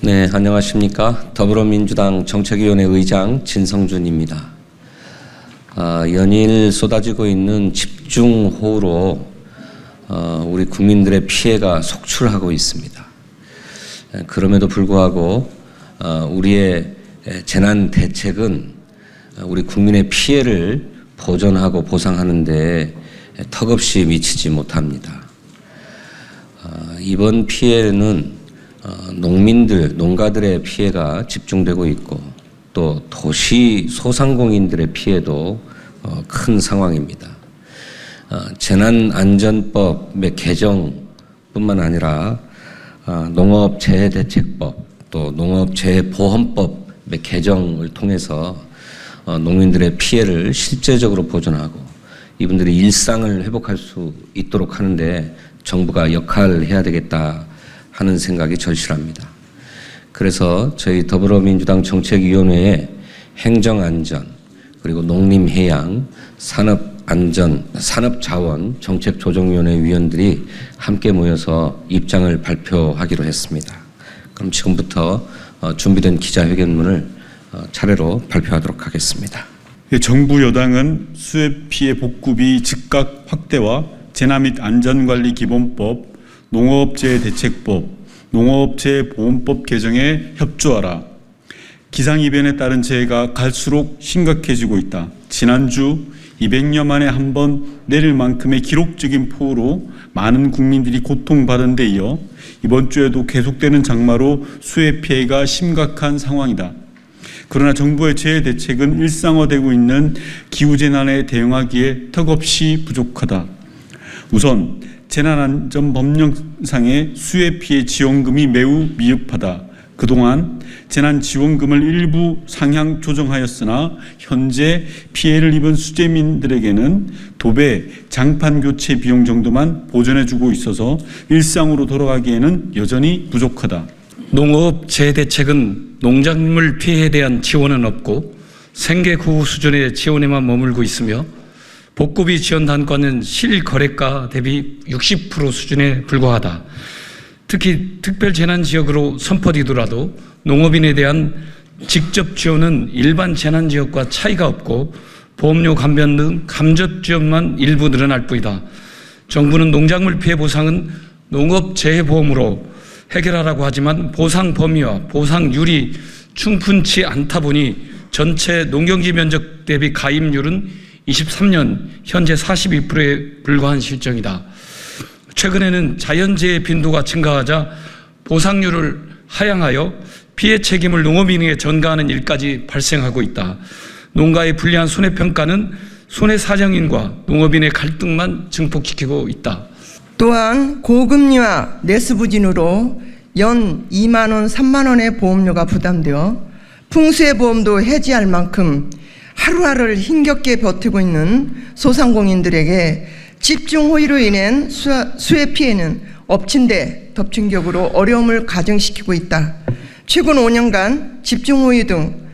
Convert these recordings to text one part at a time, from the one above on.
네, 안녕하십니까. 더불어민주당 정책위원회 의장 진성준입니다. 연일 쏟아지고 있는 집중호우로 우리 국민들의 피해가 속출하고 있습니다. 그럼에도 불구하고 우리의 재난 대책은 우리 국민의 피해를 보전하고 보상하는 데 턱없이 미치지 못합니다. 이번 피해는 농가들의 피해가 집중되고 있고 또 도시 소상공인들의 피해도 큰 상황입니다. 재난안전법의 개정뿐만 아니라 농업재해대책법 또 농업재해보험법의 개정을 통해서 농민들의 피해를 실제적으로 보전하고 이분들이 일상을 회복할 수 있도록 하는데 정부가 역할을 해야 되겠다 하는 생각이 절실합니다. 그래서 저희 더불어민주당 정책위원회에 행정안전 그리고 농림해양 산업자원 정책조정위원회 위원들이 함께 모여서 입장을 발표하기로 했습니다. 그럼 지금부터 준비된 기자회견문을 차례로 발표하도록 하겠습니다. 정부 여당은 수해 피해 복구비 즉각 확대와 재난 및 안전관리 기본법, 농업재해대책법, 농업재해보험법 개정에 협조하라. 기상이변에 따른 재해가 갈수록 심각해지고 있다. 지난주 200년 만에 한 번 내릴 만큼의 기록적인 폭우로 많은 국민들이 고통받은 데 이어 이번 주에도 계속되는 장마로 수해 피해가 심각한 상황이다. 그러나 정부의 재해 대책은 일상화되고 있는 기후재난에 대응하기에 턱없이 부족하다. 우선 재난안전법령상의 수해 피해 지원금이 매우 미흡하다. 그동안 재난지원금을 일부 상향 조정하였으나 현재 피해를 입은 수재민들에게는 도배, 장판 교체 비용 정도만 보전해주고 있어서 일상으로 돌아가기에는 여전히 부족하다. 농업 재해대책은 농작물 피해에 대한 지원은 없고 생계 구호 수준의 지원에만 머물고 있으며 복구비 지원 단가는 실거래가 대비 60% 수준에 불과하다. 특히 특별재난지역으로 선포되더라도 농업인에 대한 직접 지원은 일반 재난지역과 차이가 없고 보험료 감면 등 간접 지원만 일부 늘어날 뿐이다. 정부는 농작물 피해 보상은 농업재해보험으로 해결하라고 하지만 보상 범위와 보상률이 충분치 않다 보니 전체 농경지 면적 대비 가입률은 23년 현재 42%에 불과한 실정이다. 최근에는 자연재해 빈도가 증가하자 보상률을 하향하여 피해 책임을 농업인에게 전가하는 일까지 발생하고 있다. 농가의 불리한 손해평가는 손해사정인과 농업인의 갈등만 증폭시키고 있다. 또한 고금리와 내수부진으로 연 2만 원, 3만 원의 보험료가 부담되어 풍수의 보험도 해지할 만큼 하루하루를 힘겹게 버티고 있는 소상공인들에게 집중호우로 인한 수해 피해는 엎친 데 덮친 격으로 어려움을 가중시키고 있다. 최근 5년간 집중호우 등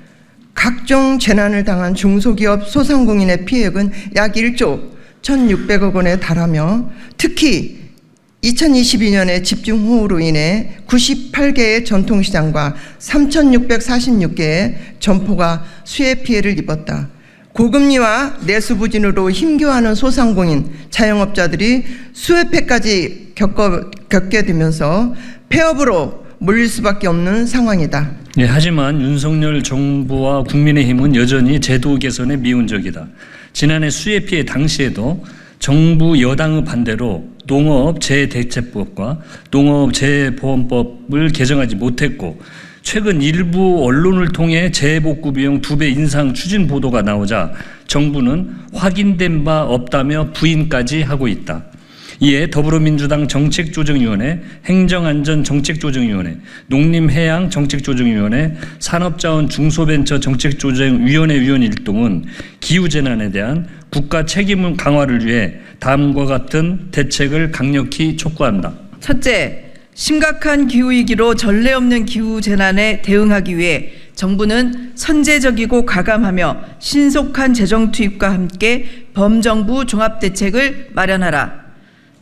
각종 재난을 당한 중소기업 소상공인의 피해액은 약 1조 1,600억 원에 달하며 특히 2022년에 집중호우로 인해 98개의 전통시장과 3,646개의 점포가 수해 피해를 입었다. 고금리와 내수부진으로 힘겨워하는 소상공인, 자영업자들이 수해패까지 겪게 되면서 폐업으로 몰릴 수밖에 없는 상황이다. 네, 하지만 윤석열 정부와 국민의힘은 여전히 제도 개선에 미온적이다. 지난해 수해 피해 당시에도 정부 여당의 반대로 농업재해대책법과 농업재해보험법을 개정하지 못했고 최근 일부 언론을 통해 재해복구 비용 2배 인상 추진 보도가 나오자 정부는 확인된 바 없다며 부인까지 하고 있다. 이에 더불어민주당 정책조정위원회, 행정안전정책조정위원회, 농림해양정책조정위원회, 산업자원 중소벤처 정책조정위원회 위원 일동은 기후재난에 대한 국가 책임 강화를 위해 다음과 같은 대책을 강력히 촉구한다. 첫째, 심각한 기후위기로 전례 없는 기후재난에 대응하기 위해 정부는 선제적이고 가감하며 신속한 재정 투입과 함께 범정부 종합대책을 마련하라.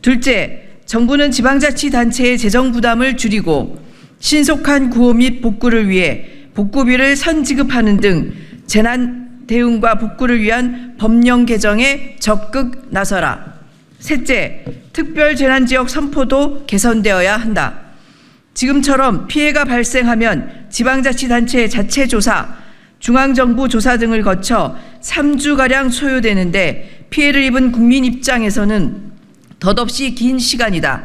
둘째, 정부는 지방자치단체의 재정 부담을 줄이고 신속한 구호 및 복구를 위해 복구비를 선지급하는 등 재난 대응과 복구를 위한 법령 개정에 적극 나서라. 셋째, 특별재난지역 선포도 개선되어야 한다. 지금처럼 피해가 발생하면 지방자치단체 자체 조사, 중앙정부 조사 등을 거쳐 3주가량 소요되는데 피해를 입은 국민 입장에서는 덧없이 긴 시간이다.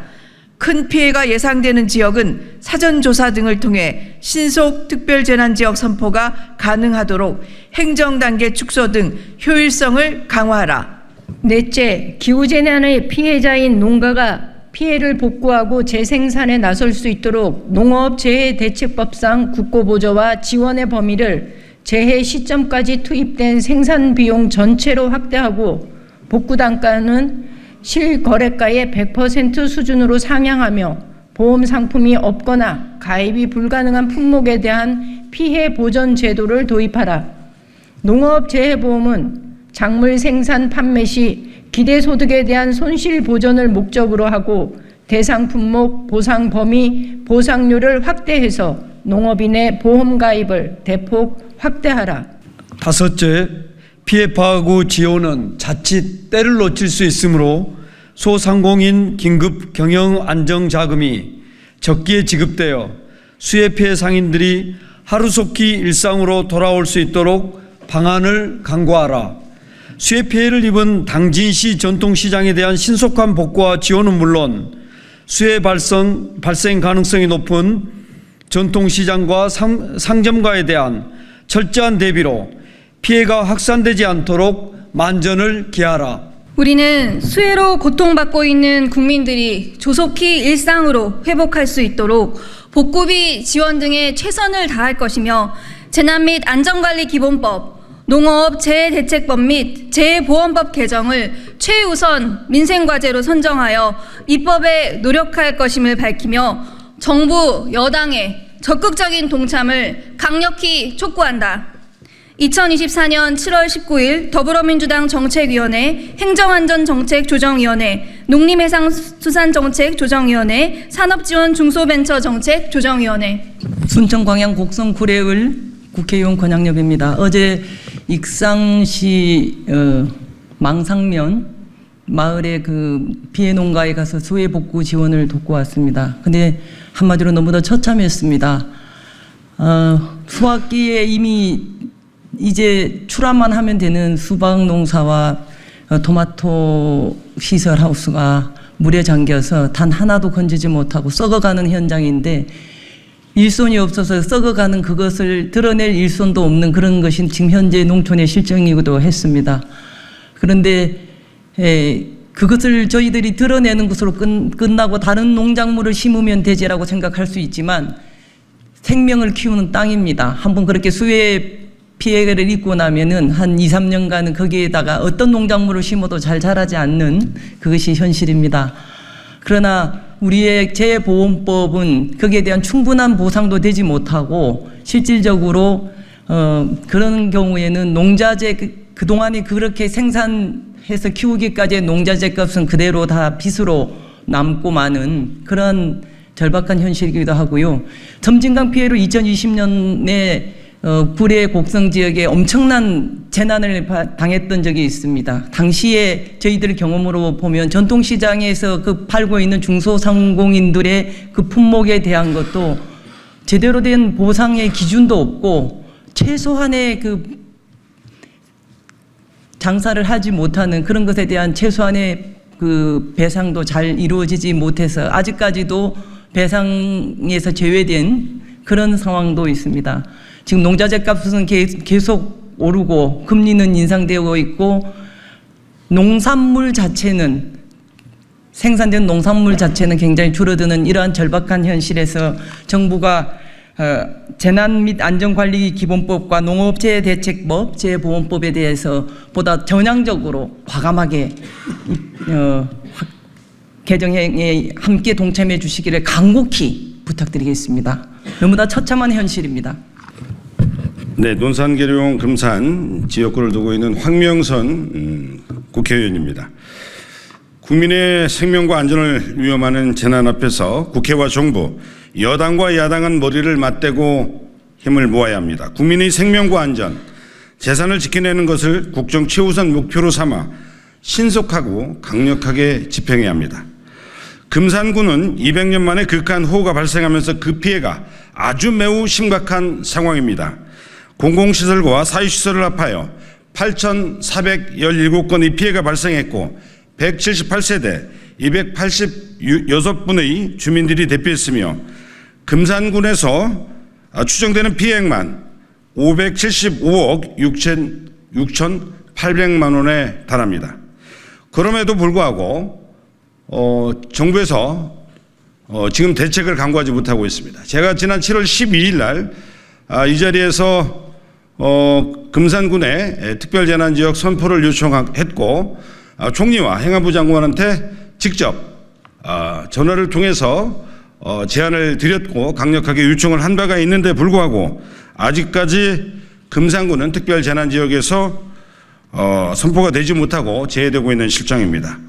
큰 피해가 예상되는 지역은 사전조사 등을 통해 신속 특별재난지역 선포가 가능하도록 행정단계 축소 등 효율성을 강화하라. 넷째, 기후재난의 피해자인 농가가 피해를 복구하고 재생산에 나설 수 있도록 농업재해대책법상 국고보조와 지원의 범위를 재해 시점까지 투입된 생산비용 전체로 확대하고 복구 단가는 실거래가의 100% 수준으로 상향하며 보험 상품이 없거나 가입이 불가능한 품목에 대한 피해 보전 제도를 도입하라. 농업재해보험은 작물 생산 판매 시 기대소득에 대한 손실 보전을 목적으로 하고 대상 품목, 보상 범위, 보상률을 확대해서 농업인의 보험 가입을 대폭 확대하라. 다섯째, 피해 파악 후 지원은 자칫 때를 놓칠 수 있으므로 소상공인 긴급 경영 안정 자금이 적기에 지급되어 수해 피해 상인들이 하루속히 일상으로 돌아올 수 있도록 방안을 강구하라. 수해 피해를 입은 당진시 전통시장에 대한 신속한 복구와 지원은 물론 수해 발생 가능성이 높은 전통시장과 상점가에 대한 철저한 대비로 피해가 확산되지 않도록 만전을 기하라. 우리는 수해로 고통받고 있는 국민들이 조속히 일상으로 회복할 수 있도록 복구비 지원 등에 최선을 다할 것이며 재난 및 안전관리 기본법, 농업재해대책법 및 재해보험법 개정을 최우선 민생과제로 선정하여 입법에 노력할 것임을 밝히며 정부 여당의 적극적인 동참을 강력히 촉구한다. 2024년 7월 19일 더불어민주당 정책위원회, 행정안전정책조정위원회, 농림해상수산정책조정위원회, 산업지원중소벤처정책조정위원회. 순천광양 곡성 구례을 국회의원 권양엽입니다. 어제 익상시 망상면 마을의 그 피해 농가에 가서 수해 복구 지원을 돕고 왔습니다. 근데 한마디로 너무도 처참했습니다. 수확기에 이미 이제 출하만 하면 되는 수박 농사와 토마토 시설 하우스가 물에 잠겨서 단 하나도 건지지 못하고 썩어가는 현장인데 일손이 없어서 썩어가는 그것을 드러낼 일손도 없는 그런 것이 지금 현재 농촌의 실정이기도 했습니다. 그런데 그것을 저희들이 드러내는 것으로 끝나고 다른 농작물을 심으면 되지라고 생각할 수 있지만 생명을 키우는 땅입니다. 한번 그렇게 수해 피해를 입고 나면은 한 2, 3년간은 거기에다가 어떤 농작물을 심어도 잘 자라지 않는 그것이 현실입니다. 그러나 우리의 재해보험법은 거기에 대한 충분한 보상도 되지 못하고 실질적으로 그런 경우에는 농자재 그동안에 그렇게 생산해서 키우기까지의 농자재 값은 그대로 다 빚으로 남고 마는 그런 절박한 현실이기도 하고요. 섬진강 피해로 2020년에 구례 곡성 지역에 엄청난 재난을 당했던 적이 있습니다. 당시에 저희들 경험으로 보면 전통시장에서 그 팔고 있는 중소상공인들의 그 품목에 대한 것도 제대로 된 보상의 기준도 없고 최소한의 그 장사를 하지 못하는 그런 것에 대한 최소한의 그 배상도 잘 이루어지지 못해서 아직까지도 배상에서 제외된 그런 상황도 있습니다. 지금 농자재 값은 계속 오르고 금리는 인상되고 있고 농산물 자체는 생산된 농산물 자체는 굉장히 줄어드는 이러한 절박한 현실에서 정부가 재난 및 안전관리 기본법과 농업재해대책법, 재해보험법에 대해서 보다 전향적으로 과감하게 개정에 함께 동참해 주시기를 간곡히 부탁드리겠습니다. 너무나 처참한 현실입니다. 네, 논산계룡 금산 지역구를 두고 있는 황명선 국회의원입니다. 국민의 생명과 안전을 위험하는 재난 앞에서 국회와 정부, 여당과 야당은 머리를 맞대고 힘을 모아야 합니다. 국민의 생명과 안전, 재산을 지켜내는 것을 국정 최우선 목표로 삼아 신속하고 강력하게 집행해야 합니다. 금산군은 200년 만에 극한 호우가 발생하면서 그 피해가 아주 매우 심각한 상황입니다. 공공시설과 사유시설을 합하여 8,417건의 피해가 발생했고 178세대 286분의 주민들이 대피했으며 금산군에서 추정되는 피해액만 575억 6,800만 원에 달합니다. 그럼에도 불구하고 정부에서 지금 대책을 강구하지 못하고 있습니다. 제가 지난 7월 12일 날 이 자리에서 금산군의 특별재난지역 선포를 요청했고 총리와 행안부 장관한테 직접 전화를 통해서 제안을 드렸고 강력하게 요청을 한 바가 있는데 불구하고 아직까지 금산군은 특별재난지역에서 선포가 되지 못하고 제외되고 있는 실정입니다.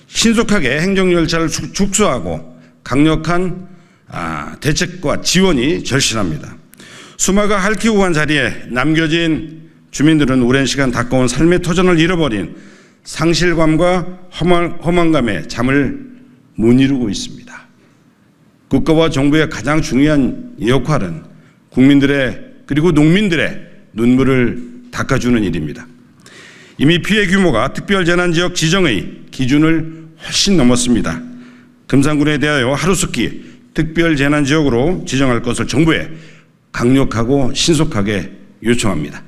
신속하게 행정열차를 축소하고 강력한 대책과 지원이 절실합니다. 수마가 핥히고 간 자리에 남겨진 주민들은 오랜 시간 가까운 삶의 터전을 잃어버린 상실감과 허망감에 잠을 못 이루고 있습니다. 국가와 정부의 가장 중요한 역할은 국민들의 그리고 농민들의 눈물을 닦아주는 일입니다. 이미 피해 규모가 특별재난지역 지정의 기준을 훨씬 넘었습니다. 금산군에 대하여 하루속히 특별재난지역으로 지정할 것을 정부에 강력하고 신속하게 요청합니다.